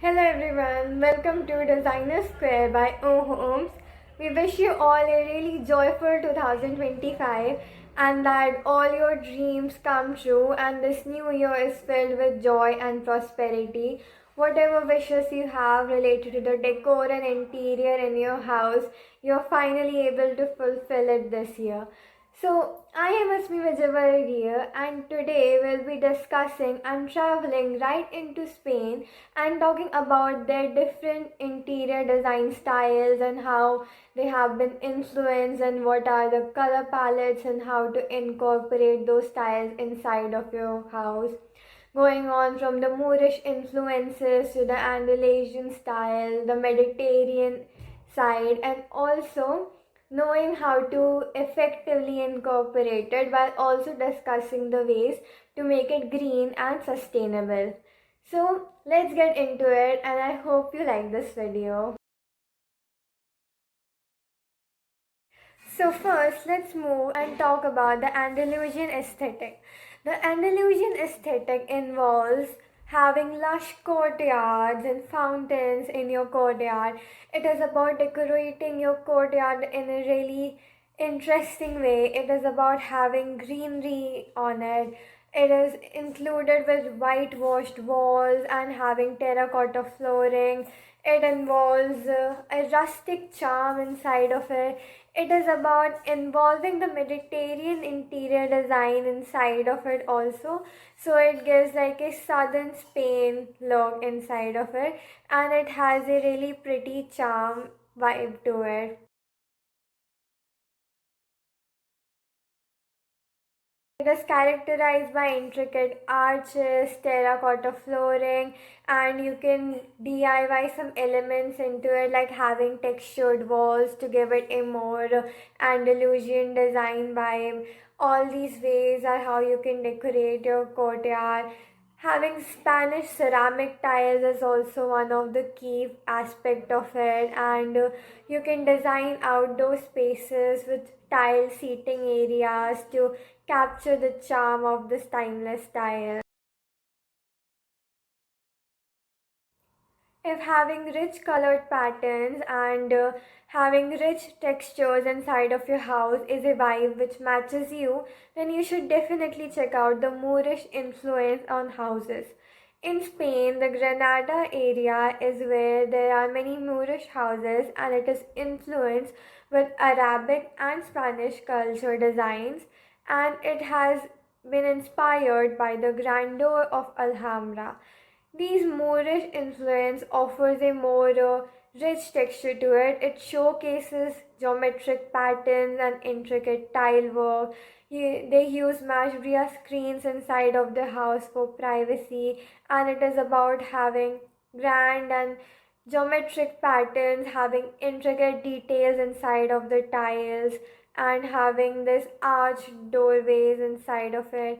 Hello everyone, welcome to Designer Square by Ohms. We wish you all a really joyful 2025 and that all your dreams come true and this new year is filled with joy and prosperity. Whatever wishes you have related to the decor and interior in your house, you're finally able to fulfill it this year. So, I am Asmi Vijayavaradh and today we'll be discussing and traveling right into Spain and talking about their different interior design styles and how they have been influenced and what are the color palettes and how to incorporate those styles inside of your house. Going on from the Moorish influences to the Andalusian style, the Mediterranean side, and also knowing how to effectively incorporate it while also discussing the ways to make it green and sustainable. So let's get into it and I hope you like this video. So first let's move and talk about the Andalusian aesthetic. The Andalusian aesthetic involves having lush courtyards and fountains in your courtyard. It is about decorating your courtyard in a really interesting way. It is about having greenery on it. It is included with whitewashed walls and having terracotta flooring. It involves a rustic charm inside of it. It is about involving the Mediterranean interior design inside of it also. So it gives like a southern Spain look inside of it and it has a really pretty charm vibe to it. It is characterized by intricate arches, terracotta flooring, and you can DIY some elements into it, like having textured walls to give it a more Andalusian design vibe. All these ways are how you can decorate your courtyard. Having Spanish ceramic tiles is also one of the key aspect of it, and you can design outdoor spaces with tile seating areas to capture the charm of this timeless style. If having rich colored patterns and having rich textures inside of your house is a vibe which matches you, then you should definitely check out the Moorish influence on houses. In Spain, the Granada area is where there are many Moorish houses and it is influenced with Arabic and Spanish culture designs, and it has been inspired by the grandeur of Alhambra. These Moorish influence offers a more rich texture to it. It showcases geometric patterns and intricate tile work. They use Mashbria screens inside of the house for privacy, and it is about having grand and geometric patterns, having intricate details inside of the tiles, and having this arched doorways inside of it.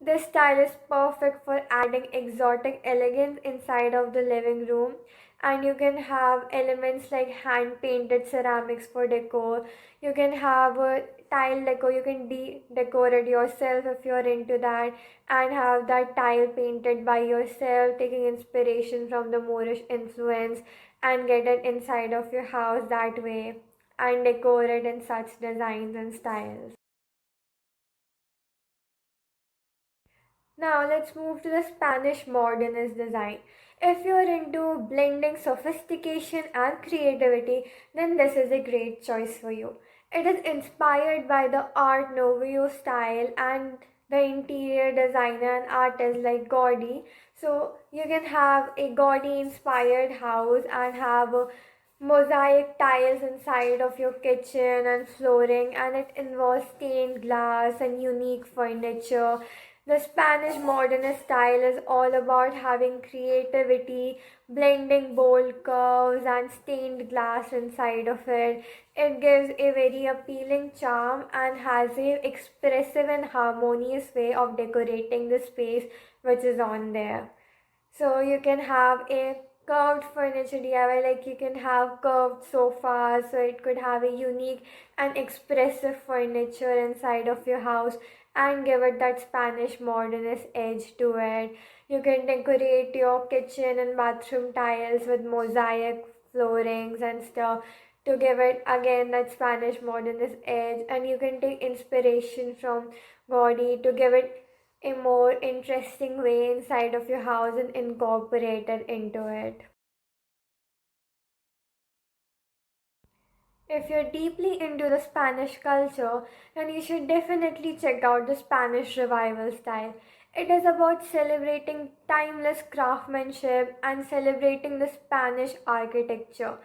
This style is perfect for adding exotic elegance inside of the living room, and you can have elements like hand painted ceramics for decor. You can have a tile decor, you can decor it yourself if you're into that, and have that tile painted by yourself, taking inspiration from the Moorish influence and get it inside of your house that way and decor it in such designs and styles. Now let's move to the Spanish modernist design. If you're into blending sophistication and creativity, then this is a great choice for you. It is inspired by the Art Nouveau style and the interior designer and artist like Gaudi. So you can have a Gaudi inspired house and have mosaic tiles inside of your kitchen and flooring, and it involves stained glass and unique furniture. The Spanish modernist style is all about having creativity, blending bold curves and stained glass inside of it. It gives a very appealing charm and has a expressive and harmonious way of decorating the space which is on there. So you can have a curved furniture DIY, like you can have curved sofas, so it could have a unique and expressive furniture inside of your house. and give it that Spanish modernist edge to it. You can decorate your kitchen and bathroom tiles with mosaic floorings and stuff to give it again that Spanish modernist edge, and you can take inspiration from Gaudi to give it a more interesting way inside of your house and incorporate it into it. If you're deeply into the Spanish culture, then you should definitely check out the Spanish Revival style. It is about celebrating timeless craftsmanship and celebrating the Spanish architecture.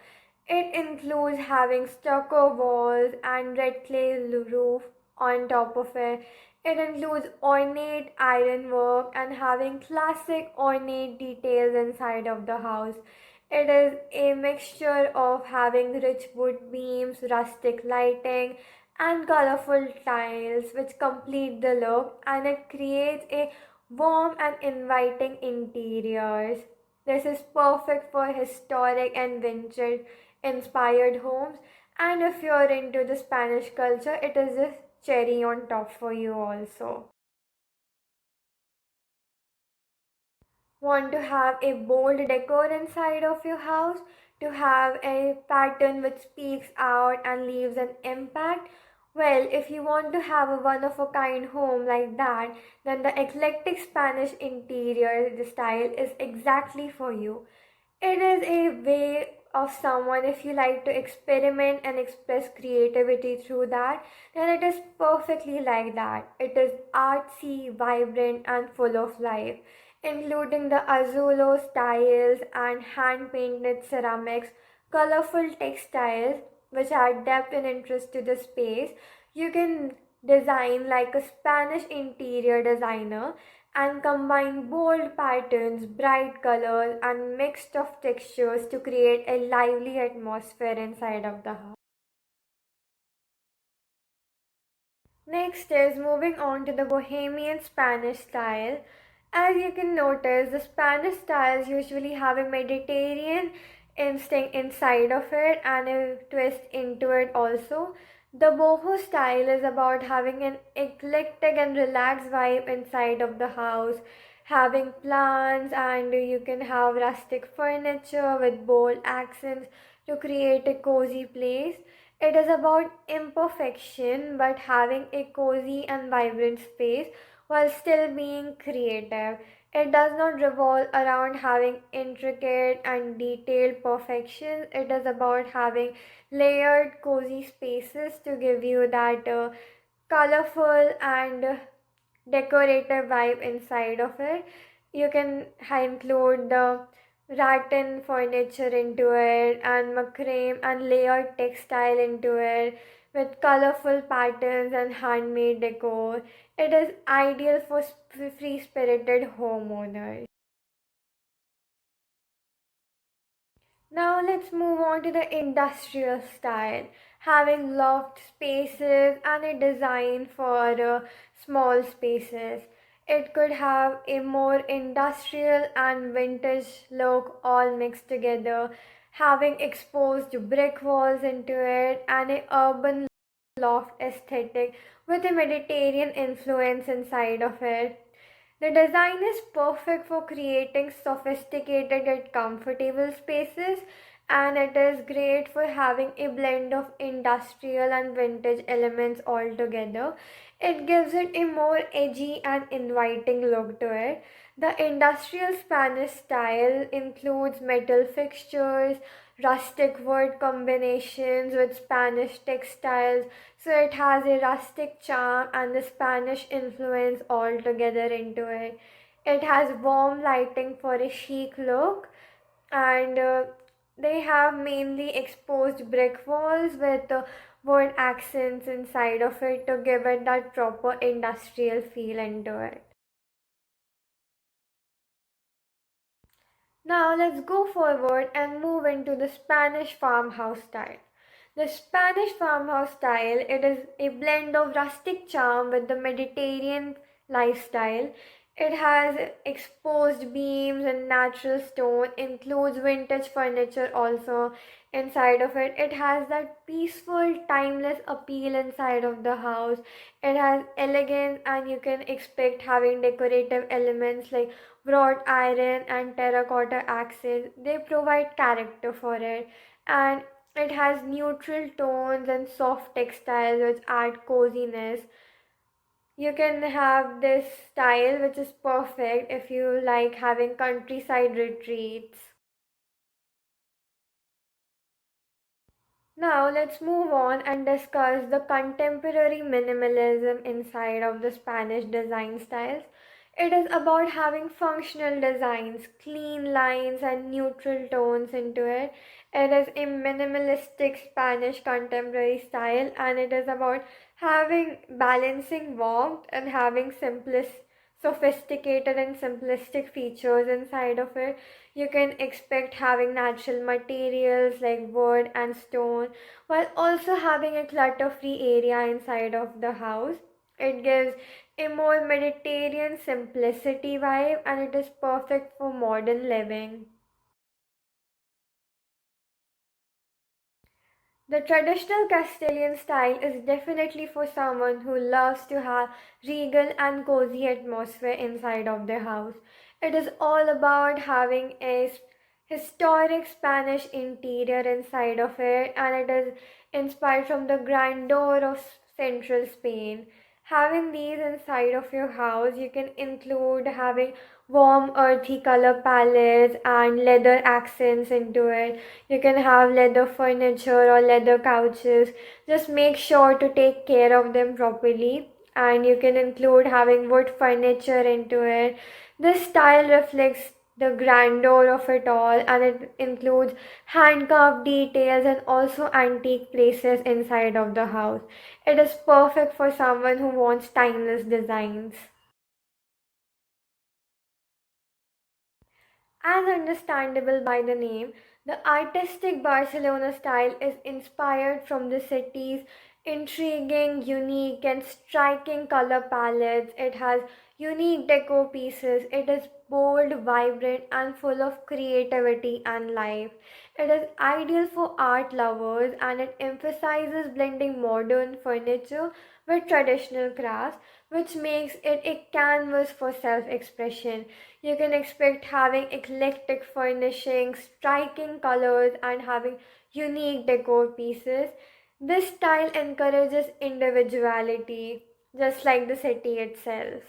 It includes having stucco walls and red clay roof on top of it. It includes ornate ironwork and having classic ornate details inside of the house. It is a mixture of having rich wood beams, rustic lighting, and colorful tiles which complete the look, and it creates a warm and inviting interiors. This is perfect for historic and vintage inspired homes, and if you're into the Spanish culture, it is just cherry on top for you also. Want to have a bold decor inside of your house, to have a pattern which speaks out and leaves an impact? Well, if you want to have a one of a kind home like that, then the eclectic Spanish interior style is exactly for you. It is a way of someone, if you like to experiment and express creativity through that, then it is perfectly like that. It is artsy, vibrant, and full of life, including the azulo styles and hand painted ceramics, colorful textiles, which add depth and interest to the space. You can design like a Spanish interior designer and combine bold patterns, bright colors, and mixed of textures to create a lively atmosphere inside of the house. Next is moving on to the Bohemian Spanish style. As you can notice, the Spanish styles usually have a Mediterranean instinct inside of it and a twist into it also. The boho style is about having an eclectic and relaxed vibe inside of the house, having plants, and you can have rustic furniture with bold accents to create a cozy place. It is about imperfection but having a cozy and vibrant space while still being creative. It does not revolve around having intricate and detailed perfection. It is about having layered, cozy spaces to give you that colorful and decorative vibe inside of it. You can include the rattan furniture into it and macrame and layered textile into it with colorful patterns and handmade decor. It is ideal for free spirited homeowners. Now let's move on to the industrial style, having loft spaces and a design for small spaces. It could have a more industrial and vintage look all mixed together, having exposed brick walls into it and a urban loft aesthetic with a Mediterranean influence inside of it. The design is perfect for creating sophisticated yet comfortable spaces, and it is great for having a blend of industrial and vintage elements all together. It gives it a more edgy and inviting look to it. The industrial Spanish style includes metal fixtures, rustic wood combinations with Spanish textiles, so it has a rustic charm and the Spanish influence all together into it. It has warm lighting for a chic look, and they have mainly exposed brick walls with wood accents inside of it to give it that proper industrial feel into it. Now let's go forward and move into the Spanish farmhouse style. The Spanish farmhouse style, it is a blend of rustic charm with the Mediterranean lifestyle. It has exposed beams and natural stone, includes vintage furniture also. inside of it. It has that peaceful, timeless appeal inside of the house. It has elegance, and you can expect having decorative elements like wrought iron and terracotta accents. They provide character for it, and it has neutral tones and soft textiles which add coziness. You can have this style which is perfect if you like having countryside retreats. Now let's move on and discuss the contemporary minimalism inside of the Spanish design styles. It is about having functional designs, clean lines, and neutral tones into it. It is a minimalistic Spanish contemporary style, and it is about having balancing warmth and having sophisticated and simplistic features inside of it. You can expect having natural materials like wood and stone while also having a clutter free area inside of the house. It gives a more Mediterranean simplicity vibe, and it is perfect for modern living. The traditional Castilian style is definitely for someone who loves to have regal and cozy atmosphere inside of their house. It is all about having a historic Spanish interior inside of it, and it is inspired from the grandeur of central Spain. Having these inside of your house, you can include having warm earthy color palettes and leather accents into it. You can have leather furniture or leather couches. Just make sure to take care of them properly. And you can include having wood furniture into it. This style reflects the grandeur of it all, and it includes hand carved details and also antique places inside of the house. It is perfect for someone who wants timeless designs. As understandable by the name, the artistic Barcelona style is inspired from the city's intriguing, unique, and striking color palettes. It has unique decor pieces. It is bold, vibrant, and full of creativity and life. It is ideal for art lovers, and it emphasizes blending modern furniture with traditional crafts, which makes it a canvas for self expression. You can expect having eclectic furnishings, striking colors, and having unique decor pieces. This style encourages individuality, just like the city itself.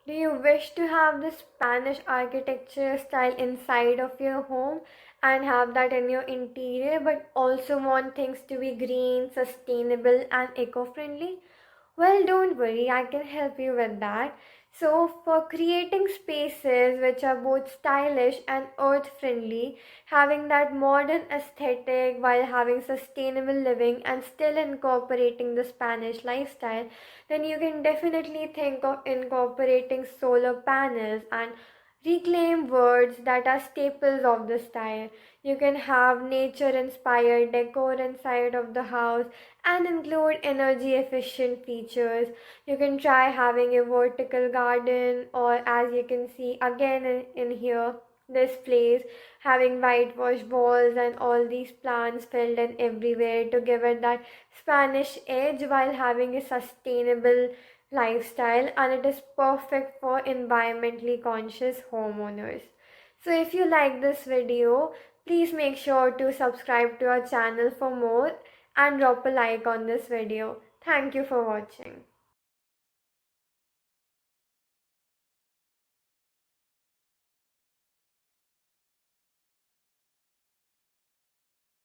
Do you wish to have the Spanish architecture style inside of your home and have that in your interior, but also want things to be green, sustainable, and eco friendly? Well, don't worry, I can help you with that. So, for creating spaces which are both stylish and earth friendly, having that modern aesthetic while having sustainable living and still incorporating the Spanish lifestyle, then you can definitely think of incorporating solar panels and reclaim words that are staples of the style. You can have nature inspired decor inside of the house and include energy efficient features. You can try having a vertical garden, or as you can see again in here, this place having whitewashed walls and all these plants filled in everywhere to give it that Spanish edge while having a sustainable lifestyle, and it is perfect for environmentally conscious homeowners. So if you like this video, please make sure to subscribe to our channel for more and drop a like on this video. Thank you for watching.